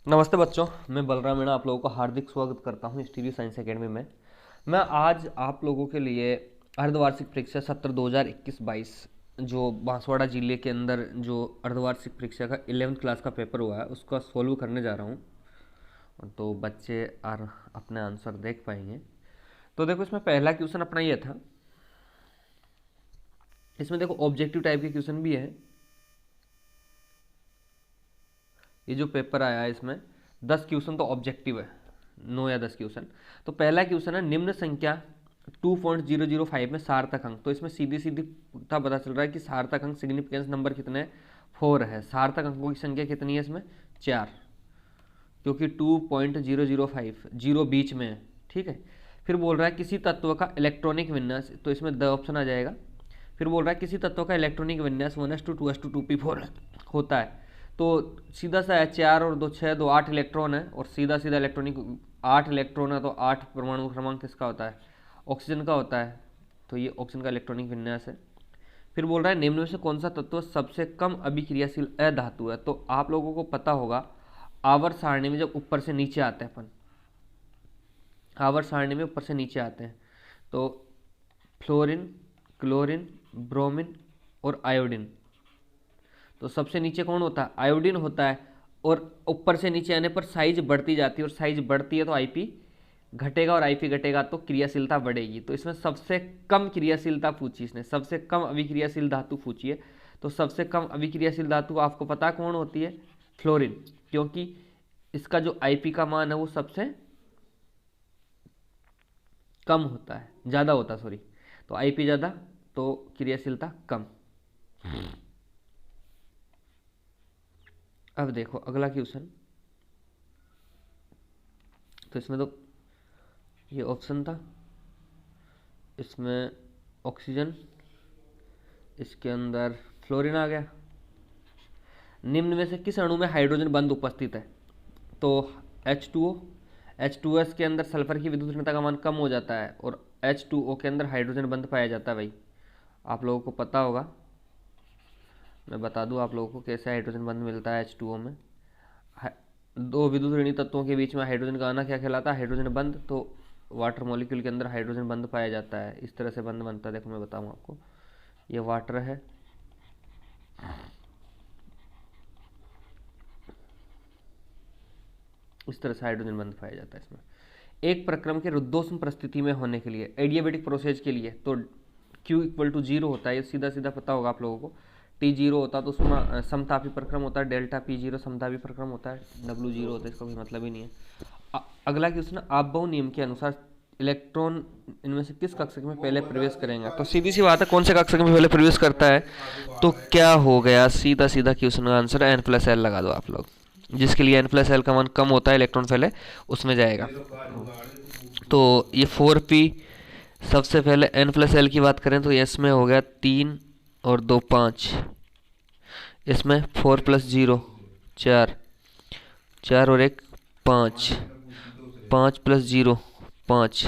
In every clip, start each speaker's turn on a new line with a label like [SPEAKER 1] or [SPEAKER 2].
[SPEAKER 1] नमस्ते बच्चों, मैं बलराम मीणा आप लोगों का हार्दिक स्वागत करता हूं स्टीरियो साइंस एकेडमी में। मैं आज आप लोगों के लिए अर्धवार्षिक परीक्षा सत्र 2021-22 जो बांसवाड़ा जिले के अंदर जो अर्धवार्षिक परीक्षा का 11th क्लास का पेपर हुआ है उसका सोल्व करने जा रहा हूं। तो बच्चे अपने आंसर देख पाएंगे। तो देखो, इसमें पहला क्वेश्चन अपना ये था। इसमें देखो ऑब्जेक्टिव टाइप के क्वेश्चन भी है। ये जो पेपर आया है इसमें 10 क्वेश्चन तो ऑब्जेक्टिव है, 9 या 10 क्वेश्चन। तो पहला क्वेश्चन है निम्न संख्या 2.005 में सार्थक अंक। तो इसमें सीधी सीधी पता चल रहा है कि सार्थक अंक सिग्निफिकेंस नंबर कितने हैं, 4 है। सार्थक अंकों की संख्या कितनी है इसमें, 4, क्योंकि 2.005 जीरो बीच में है। ठीक है। फिर बोल रहा है किसी तत्व का इलेक्ट्रॉनिक विन्यास, तो इसमें द ऑप्शन आ जाएगा। फिर बोल रहा है किसी तत्व का इलेक्ट्रॉनिक विन्यास 1s2 होता है। तो सीधा सा है, 4 और 2 6, 2 8 इलेक्ट्रॉन है और सीधा सीधा इलेक्ट्रॉनिक 8 इलेक्ट्रॉन है। तो 8 परमाणु क्रमांक किसका होता है, ऑक्सीजन का होता है। तो ये ऑक्सीजन का इलेक्ट्रॉनिक विन्यास है। फिर बोल रहा है निम्न में से कौन सा तत्व सबसे कम अभिक्रियाशील अधातु है। तो आप लोगों को पता होगा, आवर्त सारणी में जब ऊपर से नीचे आते हैं अपन, आवर्त सारणी में ऊपर से नीचे आते हैं तो फ्लोरीन, क्लोरीन, ब्रोमीन और आयोडीन। तो सबसे नीचे कौन होता है, आयोडीन होता है। और ऊपर से नीचे आने पर साइज बढ़ती जाती है, और साइज बढ़ती है तो आईपी घटेगा, और आईपी घटेगा तो क्रियाशीलता बढ़ेगी। तो इसमें सबसे कम क्रियाशीलता पूछी इसने, सबसे कम अभिक्रियाशील धातु पूछी है। तो सबसे कम अभिक्रियाशील धातु आपको पता कौन होती है, फ्लोरीन, क्योंकि इसका जो आईपी का मान है वो सबसे कम होता है, ज़्यादा होता है, सॉरी। तो आईपी ज़्यादा तो क्रियाशीलता कम। अब देखो अगला क्वेश्चन। तो इसमें तो ये ऑप्शन था, इसमें ऑक्सीजन, इसके अंदर फ्लोरीन आ गया। निम्न में से किस अणु में हाइड्रोजन बंध उपस्थित है। तो H2O, H2S के अंदर सल्फर की विद्युत ऋणता का मान कम हो जाता है, और H2O के अंदर हाइड्रोजन बंध पाया जाता है। भाई आप लोगों को पता होगा, मैं बता दूं आप लोगों को कैसे हाइड्रोजन बंध मिलता है H2O में। दो विद्युत ऋणी तत्वों के बीच में हाइड्रोजन का आना क्या कहलाता है, हाइड्रोजन बंध। तो वाटर मॉलिक्यूल के अंदर हाइड्रोजन बंध पाया जाता है, इस तरह से बंध बनता है। देखो मैं बताऊं आपको, ये वाटर है, इस तरह से हाइड्रोजन बंध पाया जाता है इसमें। एक प्रक्रम के रुद्धोष्म परिस्थिति में होने के लिए, एडियाबेटिक प्रोसेस के लिए, तो Q = 0 होता है। ये सीधा सीधा पता होगा आप लोगों को। T0 होता है तो उसमें समतापी प्रक्रम होता है, डेल्टा P0 समतापी प्रक्रम होता है, W0 होता है, इसका कोई मतलब ही नहीं है। अगला क्वेश्चन, आपबहु नियम के अनुसार इलेक्ट्रॉन इनमें से किस कक्षक में पहले प्रवेश करेंगे। तो सीधी सी बात है, कौन से कक्षक में पहले प्रवेश करता है। तो क्या हो गया, सीधा सीधा क्वेश्चन का आंसर N+L लगा दो आप लोग। जिसके लिए N+L का मान कम होता है, इलेक्ट्रॉन पहले उसमें जाएगा। तो ये 4p सबसे पहले N+L की बात करें तो इसमें हो गया 3 और 2 5, इसमें 4 + 0 4, 4 और 1 5, 5 + 0 5।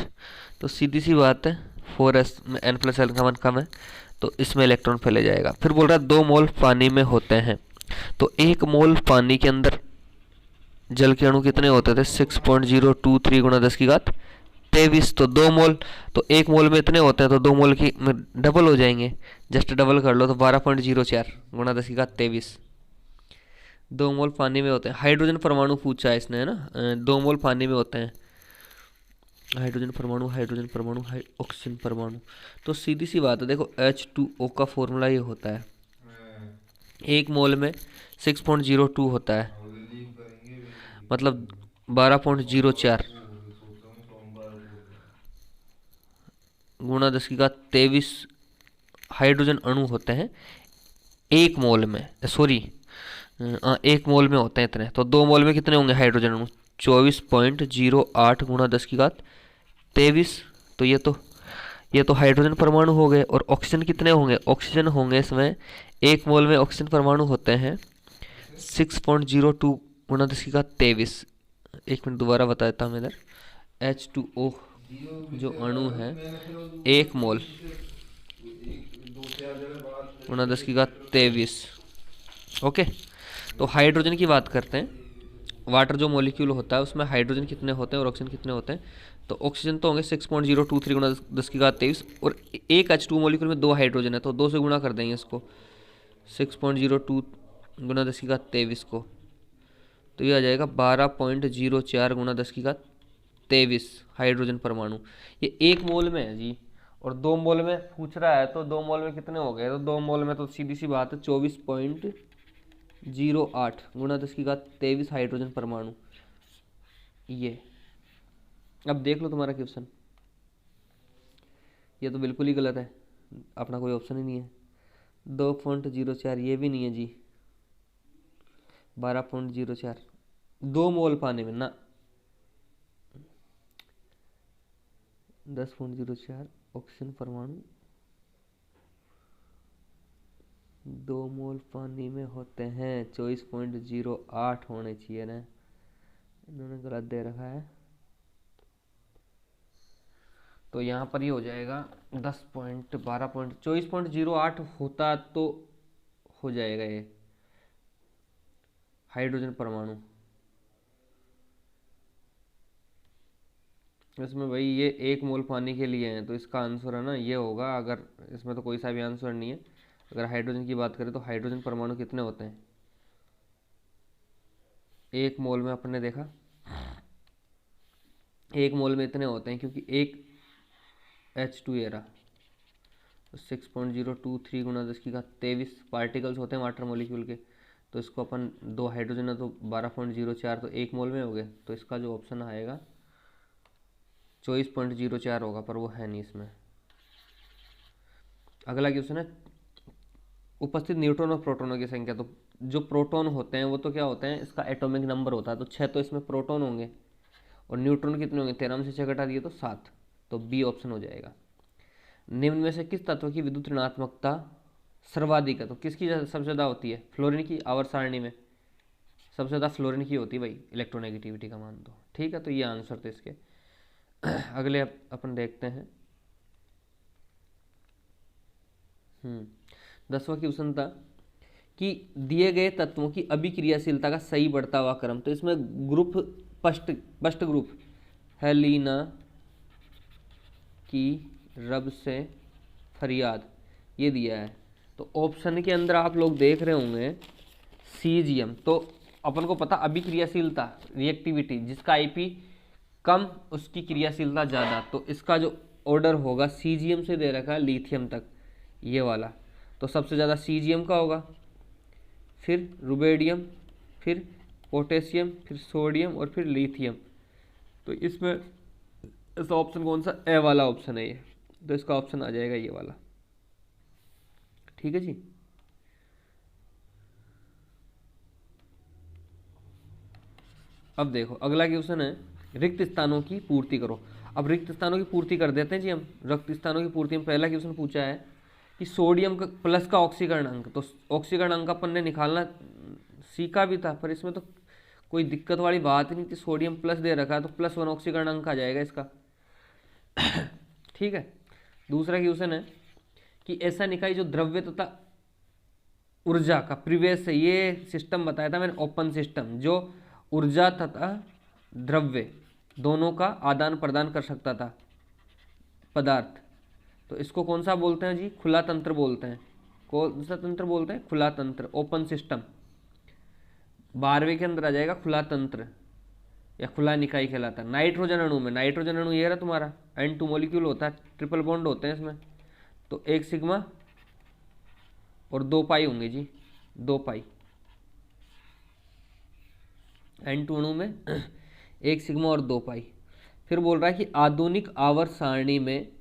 [SPEAKER 1] तो सीधी सी बात है, 4s में N+L का मान कम है तो इसमें इलेक्ट्रॉन फैले जाएगा। फिर बोल रहा है 2 मोल पानी में होते हैं। तो 1 मोल पानी के अंदर जल के अणु कितने होते थे, 6.023 × 10⁻23। तो 2 मोल, तो 1 मोल में इतने होते हैं, तो 2 मोल की डबल हो जाएंगे। जस्ट डबल कर लो तो 12.04 × 10⁻23। 2 मोल पानी में होते हैं। हाइड्रोजन परमाणु पूछा है इसने, है ना। 2 मोल पानी में होते हैं, हाइड्रोजन परमाणु, हाइड्रोजन परमाणु, ऑक्सीजन परमाणु। तो सीधी सी बात है, देखो H2O का फॉर्मूला ये होता है, 1 मोल में 6.02 होता है, मतलब 12.04 × 10⁻23 हाइड्रोजन अणु होते हैं 1 मोल में, सॉरी 1 मोल में होते हैं इतने। तो 2 मोल में कितने होंगे हाइड्रोजन अणु, 24.08 × 10⁻23। तो ये तो हाइड्रोजन परमाणु हो गए। और ऑक्सीजन कितने होंगे, ऑक्सीजन होंगे इसमें 1 मोल में ऑक्सीजन परमाणु होते हैं 6.02 × 10⁻23। एक मिनट दोबारा बता देता हूँ इधर। H2O जो अणु है 1 मोल × 10⁻23। ओके। तो हाइड्रोजन की बात करते हैं। वाटर जो मॉलिक्यूल होता है उसमें हाइड्रोजन कितने होते हैं और ऑक्सीजन कितने होते हैं, तो ऑक्सीजन तो होंगे 6.023 गुणा 10⁻23 और एक H2 मॉलिक्यूल में 2 हाइड्रोजन है तो 2 से गुणा कर देंगे इसको 6.02 गुणा 10⁻23 को, तो ये आ जाएगा 12.04 गुणा 10⁻23 हाइड्रोजन परमाणु। ये 1 मोल में है जी, और 2 मोल में पूछ रहा है तो 2 मोल में कितने हो गए, तो 2 मोल में तो सीधी सी बात है 24.08 गुणा 10⁻23 हाइड्रोजन परमाणु। ये अब देख लो तुम्हारा क्वेश्चन, ये तो बिल्कुल ही गलत है, अपना कोई ऑप्शन ही नहीं है। 2.04 ये भी नहीं है जी, 12.04 2 मोल पानी में ना, 10.04 ऑक्सीजन परमाणु 2 मोल पानी में होते हैं, 24.08 होने चाहिए ना, इन्होंने गलत दे रखा है, तो यहाँ पर ये हो जाएगा 24.08 होता तो हो जाएगा ये हाइड्रोजन परमाणु। इसमें भाई ये 1 मोल पानी के लिए है तो इसका आंसर है ना ये होगा, अगर इसमें तो कोई सा भी आंसर नहीं है। अगर हाइड्रोजन की बात करें तो हाइड्रोजन परमाणु कितने होते हैं, 1 मोल में अपन ने देखा 1 मोल में इतने होते हैं, क्योंकि एक H2 एरा 6.023 गुणा 10⁻23 पार्टिकल्स होते हैं वाटर मॉलिक्यूल के, तो इसको अपन 2 हाइड्रोजन है तो 12.04 तो 1 मोल में हो गए, तो इसका जो ऑप्शन आएगा 24.04 होगा, पर वो है नहीं इसमें। अगला क्वेश्चन है उपस्थित न्यूट्रॉन और प्रोटॉनों की संख्या, तो जो प्रोटॉन होते हैं वो तो क्या होते हैं, इसका एटॉमिक नंबर होता है, तो 6 तो इसमें प्रोटॉन होंगे, और न्यूट्रॉन कितने होंगे, 13 में से 6 घटा दिए तो 7, तो बी ऑप्शन हो जाएगा। निम्न में से किस तत्व की विद्युत ऋणात्मकता सर्वाधिक है, तो किसकी सबसे ज़्यादा होती है, फ्लोरीन की, आवर्त सारणी में सबसे ज़्यादा फ्लोरीन की होती है भाई इलेक्ट्रोनेगेटिविटी का मान, तो ठीक है, तो ये आंसर थे इसके। अगले अपन देखते हैं 10वां क्वेश्चन था कि दिए गए तत्वों की अभिक्रियाशीलता का सही बढ़ता हुआ क्रम, तो इसमें ग्रुप फर्स्ट ग्रुप हेलिना की रब से फरियाद ये दिया है, तो ऑप्शन के अंदर आप लोग देख रहे होंगे सीजीएम, तो अपन को पता अभिक्रियाशीलता रिएक्टिविटी, जिसका आईपी कम उसकी क्रियाशीलता ज़्यादा, तो इसका जो ऑर्डर होगा सीजीएम से दे रखा है लिथियम तक ये वाला, तो सबसे ज़्यादा सीजीएम का होगा, फिर रुबेडियम, फिर पोटेशियम, फिर सोडियम और फिर लिथियम, तो इसमें इसका ऑप्शन कौन सा, ए वाला ऑप्शन है ये, तो इसका ऑप्शन आ जाएगा ये वाला, ठीक है जी। अब देखो अगला क्वेश्चन है रिक्त स्थानों की पूर्ति करो। अब रिक्त स्थानों की पूर्ति कर देते हैं जी हम, रिक्त स्थानों की पूर्ति में पहला क्वेश्चन पूछा है कि सोडियम का प्लस का ऑक्सीकरण अंक, तो ऑक्सीकरण अंक अपन ने निकालना सीखा भी था, पर इसमें तो कोई दिक्कत वाली बात ही नहीं थी, सोडियम प्लस दे रखा है तो +1 ऑक्सीकरण अंक आ जाएगा इसका। ठीक है, दूसरा क्वेश्चन है कि ऐसा निकाय जो द्रव्य तथा ऊर्जा का प्रीवियस से ये सिस्टम बताया था मैंने, ओपन सिस्टम, जो ऊर्जा तथा द्रव्य दोनों का आदान प्रदान कर सकता था पदार्थ, तो इसको कौन सा बोलते हैं जी, खुला तंत्र बोलते हैं। कौन सा तंत्र बोलते हैं, खुला तंत्र, ओपन सिस्टम। 12वें के अंदर आ जाएगा खुला तंत्र या खुला निकाय कहलाता है। नाइट्रोजन अणु में, नाइट्रोजन अणु ये रहा तुम्हारा N2 मॉलिक्यूल होता है, ट्रिपल बॉन्ड होते हैं इसमें, तो 1 सिग्मा और 2 पाई होंगे जी, 2 पाई N2 अणु में 1 सिग्मा और 2 पाई। फिर बोल रहा है कि आधुनिक आवर्त सारणी में,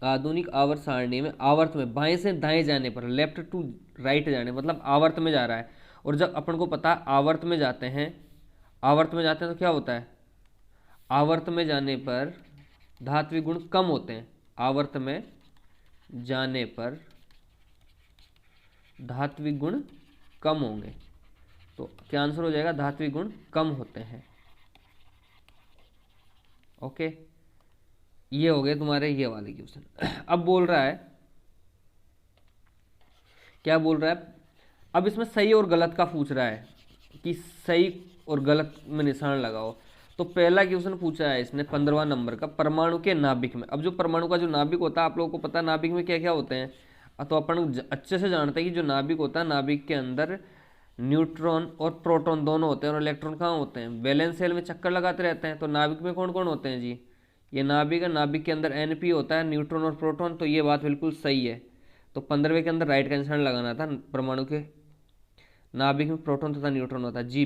[SPEAKER 1] आधुनिक आवर्त सारणी में आवर्त में बाएं से दाएं जाने पर, लेफ्ट टू राइट जाने मतलब आवर्त में जा रहा है, और जब अपन को पता आवर्त में जाते हैं, आवर्त में जाते हैं तो क्या होता है, आवर्त में जाने पर धात्विक गुण कम होते हैं, आवर्त में जाने पर धात्विक गुण कम होंगे, तो क्या आंसर हो जाएगा, धात्विक गुण कम होते हैं। ओके, ये हो गए तुम्हारे ये वाले क्वेश्चन। अब बोल रहा है, क्या बोल रहा है, अब इसमें सही और गलत का पूछ रहा है कि सही और गलत में निशान लगाओ। तो पहला क्वेश्चन पूछा है इसने 15वां नंबर का, परमाणु के नाभिक में। अब जो परमाणु का जो नाभिक होता है, आप लोगों को पता है नाभिक में क्या क्या होते हैं, तो अपन अच्छे से जानते हैं कि जो नाभिक होता है, नाभिक के अंदर न्यूट्रॉन और प्रोटॉन दोनों होते हैं, और इलेक्ट्रॉन कहाँ होते हैं, वैलेंस शेल में चक्कर लगाते रहते हैं। तो नाभिक में कौन कौन होते हैं जी, ये नाभिक है, नाभिक के अंदर Np होता है, न्यूट्रॉन और प्रोटॉन। तो ये बात बिल्कुल सही है। तो 15वें के अंदर राइट का निशान लगाना था, परमाणु के नाभिक में प्रोटॉन तथा न्यूट्रॉन होता है। जी,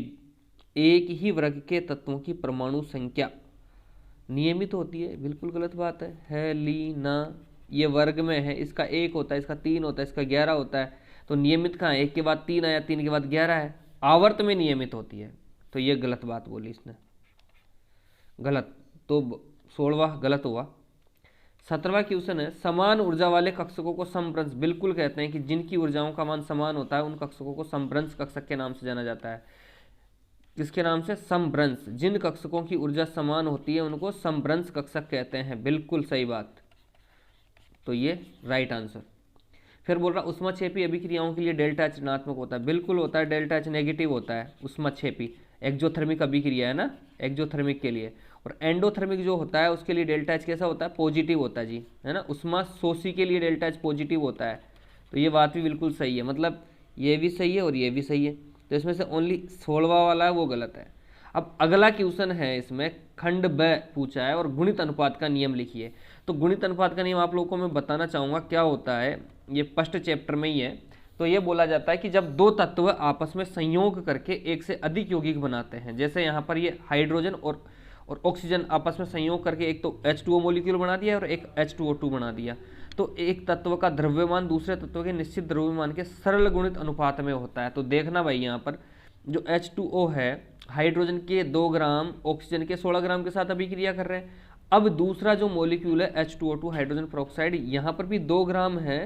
[SPEAKER 1] एक ही वर्ग के तत्वों की परमाणु संख्या नियमित होती है, बिल्कुल गलत बात है ली ना, ये वर्ग में है, इसका 1 होता है, इसका 3 होता है, इसका 11 होता है। तो नियमित कहाँ है, 1 के बाद 3 आया, 3 के बाद 11 है, आवर्त में नियमित होती है। तो ये गलत बात बोली इसने, गलत। तो 16वां गलत हुआ। 17वां क्वेश्चन है, समान ऊर्जा वाले कक्षकों को समभ्रंश, बिल्कुल कहते हैं कि जिनकी ऊर्जाओं का मान समान होता है उन कक्षकों को समभ्रंश कक्षक के नाम से जाना जाता है। किसके नाम से, समभ्रंश। जिन कक्षकों की ऊर्जा समान होती है उनको समभ्रंश कक्षक कहते हैं, बिल्कुल सही बात। तो ये राइट आंसर। फिर बोल रहा उष्माक्षेपी अभिक्रियाओं के लिए डेल्टा एच ऋणात्मक होता है, बिल्कुल होता है, डेल्टा एच नेगेटिव होता है उष्माक्षेपी। एक्जोथर्मिक अभिक्रिया है ना, एक्जोथर्मिक के लिए। और एंडोथर्मिक जो होता है उसके लिए डेल्टा एच कैसा होता है, पॉजिटिव होता है जी, है ना। उष्मा शोषी के लिए डेल्टा एच पॉजिटिव होता है। तो ये बात भी बिल्कुल सही है, मतलब ये भी सही है और ये भी सही है। तो इसमें से ओनली 16वां वाला है वो गलत है। अब अगला क्वेश्चन है, इसमें खंड ब पूछा है और गुणित अनुपात का नियम लिखिए। तो गुणित अनुपात का नियम आप लोगों को मैं बताना चाहूँगा क्या होता है, ये फर्स्ट चैप्टर में ही है। तो ये बोला जाता है कि जब दो तत्व आपस में संयोग करके एक से अधिक यौगिक बनाते हैं, जैसे यहाँ पर ये हाइड्रोजन और ऑक्सीजन आपस में संयोग करके एक तो H2O मॉलिक्यूल बना दिया और एक H2O2 बना दिया। तो एक तत्व का द्रव्यमान दूसरे तत्व के निश्चित द्रव्यमान के सरल गुणित अनुपात में होता है। तो देखना भाई, यहाँ पर जो H2O है, हाइड्रोजन के 2 ग्राम, ऑक्सीजन के 16 ग्राम के साथ अभिक्रिया कर रहे हैं। अब दूसरा जो मॉलिक्यूल है H2O2 हाइड्रोजन पेरोक्साइड, यहाँ पर भी 2 ग्राम है,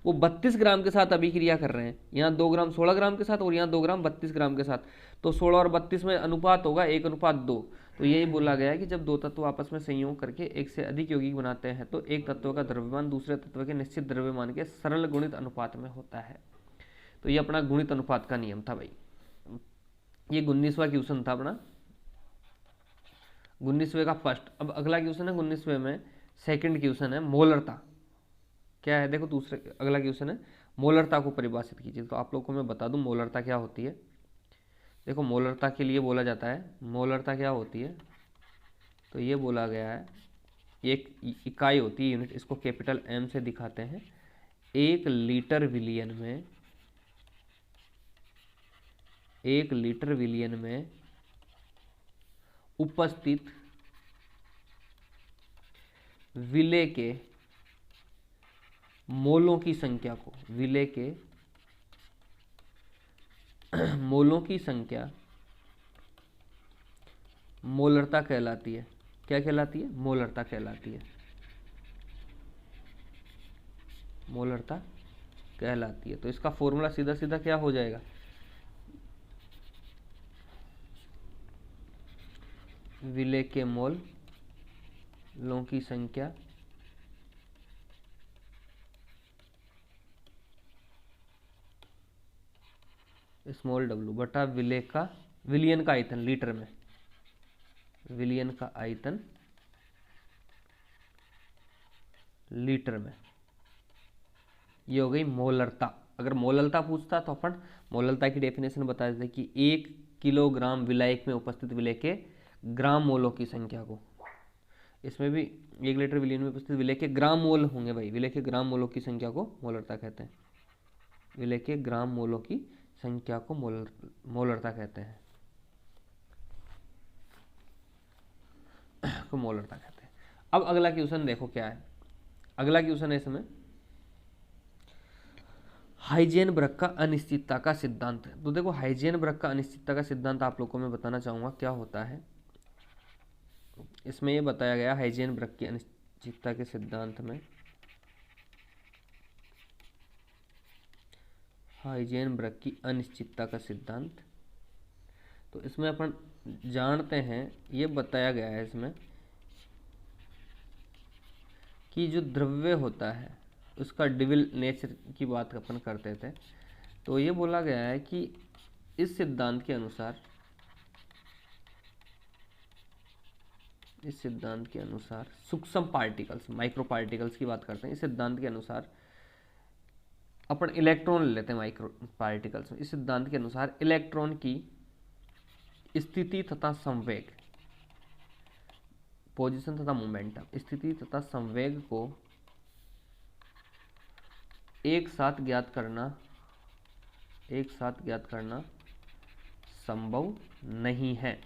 [SPEAKER 1] वो 32 ग्राम के साथ अभिक्रिया कर रहे हैं। यहाँ 2 ग्राम 16 ग्राम के साथ और यहाँ 2 ग्राम 32 ग्राम के साथ। तो 16 और 32 में अनुपात होगा 1:2। तो यही बोला गया है कि जब दो तत्व आपस में संयोग करके एक से अधिक यौगिक बनाते हैं तो एक तत्व का द्रव्यमान दूसरे तत्व के निश्चित द्रव्यमान के सरल गुणित अनुपात में होता है। तो ये अपना गुणित अनुपात का नियम था भाई। ये 19वां क्वेश्चन था अपना, 19वें का फर्स्ट। अब अगला क्वेश्चन है 19वें में, सेकंड क्वेश्चन है मोलरता। क्या है, देखो दूसरे अगला क्वेश्चन है मोलरता को परिभाषित कीजिए। तो आप लोगों को मैं बता दूं मोलरता क्या होती है। देखो मोलरता के लिए बोला जाता है, मोलरता क्या होती है, तो ये बोला गया है एक इकाई होती है, यूनिट, इसको कैपिटल M से दिखाते हैं। 1 लीटर विलियन में, 1 लीटर विलियन में उपस्थित विलेय के मोलों की संख्या को, विलेय के मोलों की संख्या मोलरता कहलाती है। क्या कहलाती है, मोलरता कहलाती है, मोलरता कहलाती है। तो इसका फॉर्मूला सीधा सीधा क्या हो जाएगा, विलेय के मोलों की संख्या स्मॉल w बटा विलेय का, विलियन का आयतन लीटर में, विलियन का आयतन लीटर में, ये हो गई मोलरता। अगर मोलरता पूछता तो अपन मोलरता की डेफिनेशन बता देते कि 1 किलोग्राम विलायक में उपस्थित विलेय के ग्राम मोलों की संख्या को, इसमें भी 1 लीटर विलियन में उपस्थित विलेय के ग्राम मोल होंगे भाई, विलेय के ग्राम मोलों की संख्या को मोलरता कहते हैं। विलेय के ग्राम मोलों की संख्या को मोलरता कहते हैं, को मोलरता कहते हैं। अब अगला क्वेश्चन देखो क्या है, अगला क्वेश्चन है इसमें हाइजेनबर्ग का अनिश्चितता का सिद्धांत। तो देखो हाइजेनबर्ग का अनिश्चितता का सिद्धांत आप लोगों को मैं बताना चाहूंगा क्या होता है। इसमें ये बताया गया हाइजेनबर्ग की अनिश्चितता के सिद्धांत में, हाइजेनबर्ग की अनिश्चितता का सिद्धांत। तो इसमें अपन जानते हैं, ये बताया गया है इसमें कि जो द्रव्य होता है उसका डिविल नेचर की बात अपन करते थे। तो ये बोला गया है कि इस सिद्धांत के अनुसार इस सिद्धांत के अनुसार सूक्ष्म पार्टिकल्स, माइक्रो पार्टिकल्स की बात करते हैं। इस सिद्धांत के अनुसार अपन इलेक्ट्रॉन ले लेते हैं माइक्रो पार्टिकल्स में। इस सिद्धांत के अनुसार इलेक्ट्रॉन की स्थिति तथा संवेग, पोजीशन तथा मोमेंटम, स्थिति तथा संवेग को एक साथ ज्ञात करना संभव नहीं है,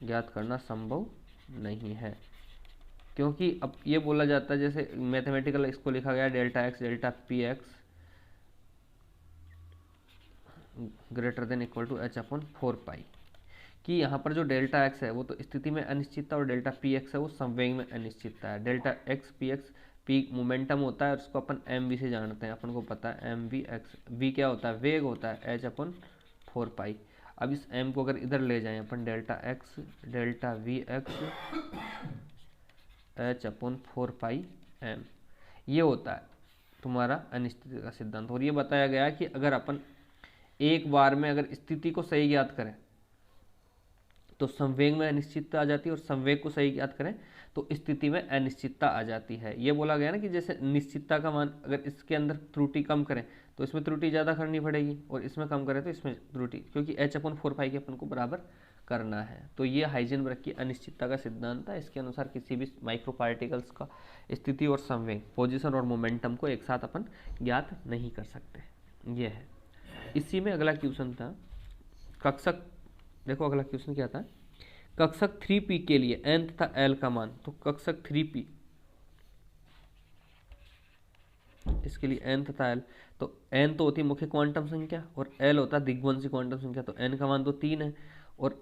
[SPEAKER 1] ज्ञात करना संभव नहीं है। क्योंकि अब ये बोला जाता है, जैसे मैथमेटिकल इसको लिखा गया delta x delta p x greater than equal to h upon 4 pi, कि यहाँ पर जो डेल्टा एक्स है वो तो स्थिति में अनिश्चितता और डेल्टा पी एक्स है वो संवेग में अनिश्चितता है। Delta x P x, P momentum होता है और उसको अपन एम वी से जानते हैं, अपन को पता है एम वी एक्स, वी क्या होता है वेग होता है, एच अपॉन 4 पाई। अब इस एम को अगर इधर ले जाएं अपन, delta x delta v x h upon 4 pi m, ये होता है तुम्हारा अनिश्चितता का सिद्धांत। और ये बताया गया कि अगर अपन एक बार में अगर स्थिति को सही ज्ञात करें तो संवेग में अनिश्चितता आ जाती है, और संवेग को सही ज्ञात करें तो स्थिति में अनिश्चितता आ जाती है। ये बोला गया ना कि जैसे निश्चितता का मान अगर इसके अंदर त्रुटि कम करें तो इसमें त्रुटि ज़्यादा करनी पड़ेगी, और इसमें कम करें तो इसमें त्रुटि, क्योंकि एच अपॉन 4 पाई के अपन को बराबर करना है। तो ये हाइजेनबर्ग की अनिश्चितता का सिद्धांत है। इसके अनुसार किसी भी माइक्रो पार्टिकल्स का स्थिति और संवेग, पोजीशन और मोमेंटम को एक साथ अपन ज्ञात नहीं कर सकते। ये है। इसी में अगला क्वेश्चन था कक्षक, देखो अगला क्वेश्चन क्या था, कक्षक 3p के लिए n तथा l का मान। तो कक्षक 3p इसके लिए n तथा l, तो n तो होती है मुख्य क्वांटम संख्या और l होता है दिग्वंशी क्वांटम संख्या। तो n का मान तो 3 है, और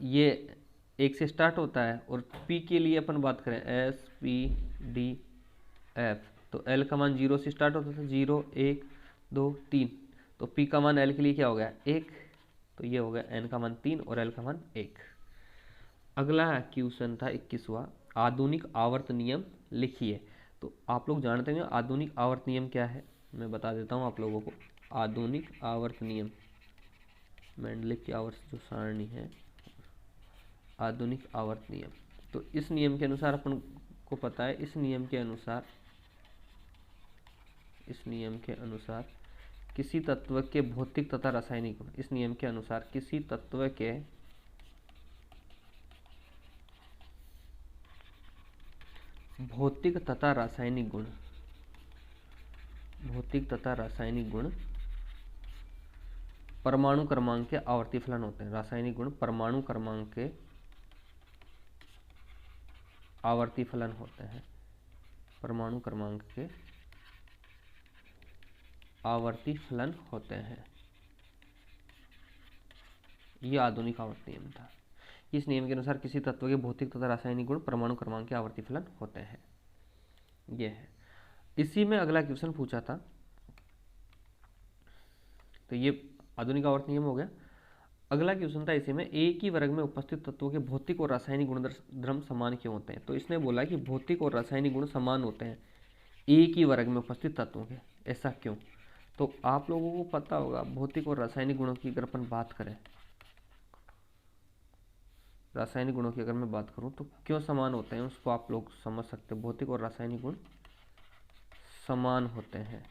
[SPEAKER 1] ये 1 से स्टार्ट होता है, और p के लिए अपन बात करें s p d f, तो l का मान 0 से स्टार्ट होता था, 0 1 2 3, तो p का मान l के लिए क्या हो गया 1, तो ये हो गया n का मान 3 और l का मान 1। अगला क्वेश्चन था 21वां, आधुनिक आवर्त नियम लिखिए। तो आप लोग जानते हैं आधुनिक आवर्त नियम क्या है, मैं बता देता हूँ आप लोगों को। आधुनिक आवर्त नियम, मेंडलीव की आवर्त जो सारणी है, आधुनिक आवर्त नियम। तो इस नियम के अनुसार अपन को पता है, इस नियम के अनुसार किसी तत्व के भौतिक तथा रासायनिक गुण, इस नियम के अनुसार किसी तत्व के भौतिक तथा रासायनिक गुण परमाणु क्रमांक के आवर्ती फलन होते हैं। रासायनिक गुण परमाणु क्रमांक के आवर्ती फलन होते हैं, परमाणु क्रमांक के आवर्ती फलन होते हैं। ये आधुनिक आवर्त नियम था। इस नियम के अनुसार किसी तत्व के भौतिक तथा रासायनिक गुण परमाणु क्रमांक के आवर्ती फलन होते हैं। ये है। इसी में अगला क्वेश्चन पूछा था, तो ये आधुनिक आवर्त नियम हो गया। अगला क्वेश्चन था इसी में, एक ही वर्ग में उपस्थित तत्वों के भौतिक और रासायनिक गुणधर्म समान क्यों होते हैं। तो इसने बोला कि भौतिक और रासायनिक गुण समान होते हैं एक ही वर्ग में उपस्थित तत्वों के, ऐसा क्यों। तो आप लोगों को पता होगा भौतिक और रासायनिक गुणों की अगर अपन बात करें, रासायनिक गुणों की अगर मैं बात करूं तो क्यों समान होते हैं उसको आप लोग समझ सकते हैं। भौतिक और रासायनिक गुण समान होते हैं,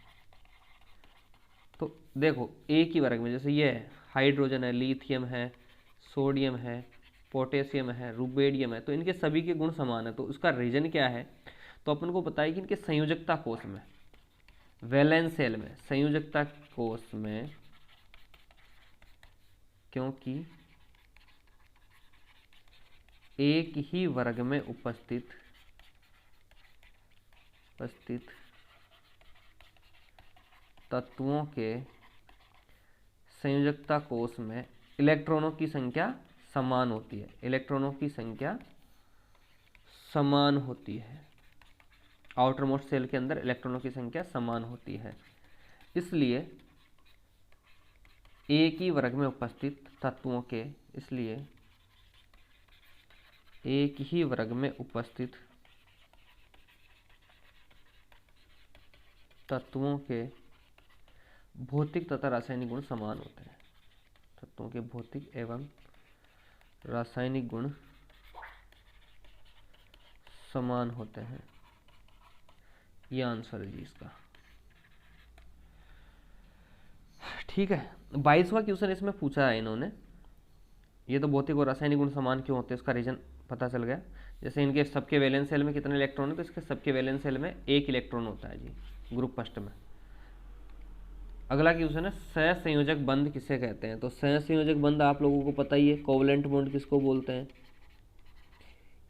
[SPEAKER 1] तो देखो एक ही वर्ग में, जैसे ये है हाइड्रोजन है, लिथियम है, सोडियम है, पोटेशियम है, रुबेडियम है, तो इनके सभी के गुण समान है। तो उसका रीजन क्या है, तो अपन को पता है कि इनके संयोजकता कोष में, वैलेंस शेल में, संयोजकता कोष में, क्योंकि एक ही वर्ग में उपस्थित तत्वों के संयोजकता कोष में इलेक्ट्रॉनों की संख्या समान होती है, इलेक्ट्रॉनों की संख्या समान होती है। आउटर मोस्ट सेल के अंदर इलेक्ट्रॉनों की संख्या समान होती है, इसलिए एक ही वर्ग में उपस्थित तत्वों के, इसलिए एक ही वर्ग में उपस्थित तत्वों के भौतिक तथा रासायनिक गुण समान होते हैं। तत्वों के भौतिक एवं रासायनिक गुण समान होते हैं। ये आंसर है जी इसका। ठीक है, 22वां क्वेश्चन इसमें पूछा है इन्होंने। ये तो भौतिक और रासायनिक गुण समान क्यों होते हैं, इसका रीजन पता चल गया। जैसे इनके सबके वैलेंस सेल में कितने इलेक्ट्रॉन है, तो इसके सबके वैलेंस सेल में 1 इलेक्ट्रॉन होता है जी, ग्रुप फर्स्ट में। अगला क्वेश्चन है सहसंयोजक बंध किसे कहते हैं। तो सहसंयोजक बंध आप लोगों को पता ही है, कोवलेंट बॉन्ड किसको बोलते हैं,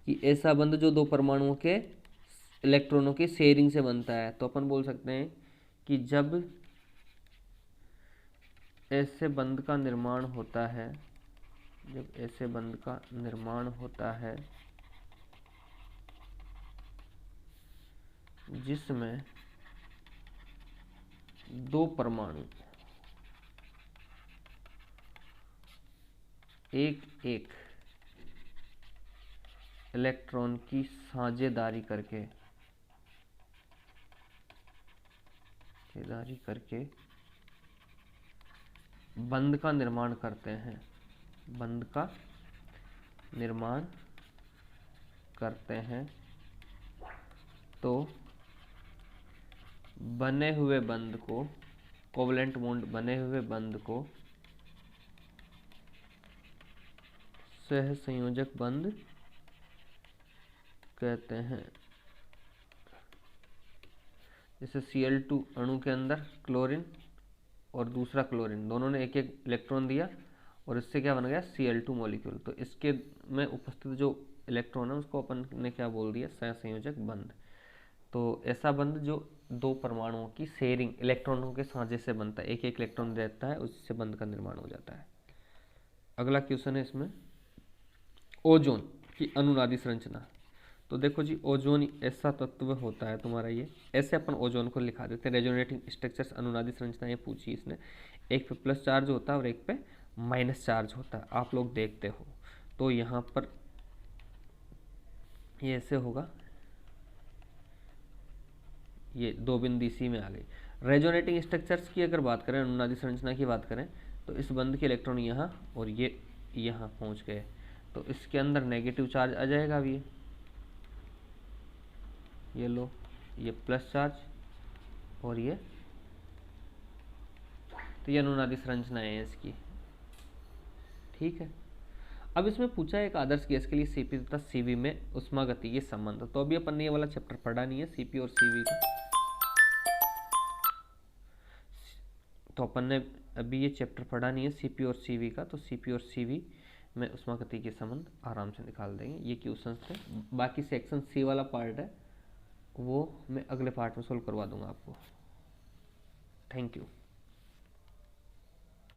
[SPEAKER 1] कि ऐसा बंध जो दो परमाणुओं के इलेक्ट्रॉनों की शेयरिंग से बनता है। तो अपन बोल सकते हैं कि जब ऐसे बंध का निर्माण होता है, जब ऐसे बंध का निर्माण होता है जिसमें दो परमाणु एक एक इलेक्ट्रॉन की साझेदारी करके बंध का निर्माण करते हैं, बंध का निर्माण करते हैं, तो बने हुए बंध को, कोवलेंट बॉन्ड बने हुए बंध को सहसंयोजक बंध कहते हैं। जैसे Cl2 अणु के अंदर क्लोरीन और दूसरा क्लोरीन, दोनों ने एक एक इलेक्ट्रॉन दिया और इससे क्या बन गया, Cl2 मॉलिक्यूल। तो इसके में उपस्थित जो इलेक्ट्रॉन है उसको अपन ने क्या बोल दिया, सहसंयोजक बंध। तो ऐसा बंध जो दो परमाणुओं की शेयरिंग, इलेक्ट्रॉनों के साझे से बनता है, एक एक इलेक्ट्रॉन रहता है, उससे बंध का निर्माण हो जाता है। अगला क्वेश्चन है इसमें ओजोन की अनुनादी संरचना। तो देखो जी, ओजोन ऐसा तत्व होता है तुम्हारा, ये ऐसे अपन ओजोन को लिखा देते हैं। रेजोनेटिंग स्ट्रक्चर्स, अनुनादी संरचना ये पूछी इसने। एक पे प्लस चार्ज होता है और एक पे माइनस चार्ज होता है, आप लोग देखते हो। तो यहाँ पर ये ऐसे होगा, ये दो बिंदु सी में आ गई। रेजोनेटिंग स्ट्रक्चर्स की अगर बात करें, अनुनादी संरचना की बात करें, तो इस बंध के इलेक्ट्रॉन यहाँ और ये यहाँ पहुँच गए, तो इसके अंदर नेगेटिव चार्ज आ जाएगा। अब ये लो, ये प्लस चार्ज और ये, तो ये अनुनादी संरचना है इसकी। ठीक है, अब इसमें पूछा है एक आदर्श गैस के लिए सीपी तथा सीवी में उष्मागति के संबंध। तो अभी अपन ने ये वाला चैप्टर पढ़ा नहीं है सीपी और सीवी का, तो अपन ने अभी ये चैप्टर पढ़ा नहीं है सीपी और सीवी का। तो सीपी और सीवी में उष्मागति के संबंध आराम से निकाल देंगे, ये क्वेश्चन थे। बाकी सेक्शन सी वाला पार्ट है वो मैं अगले पार्ट में सोल्व करवा दूंगा आपको। Thank you.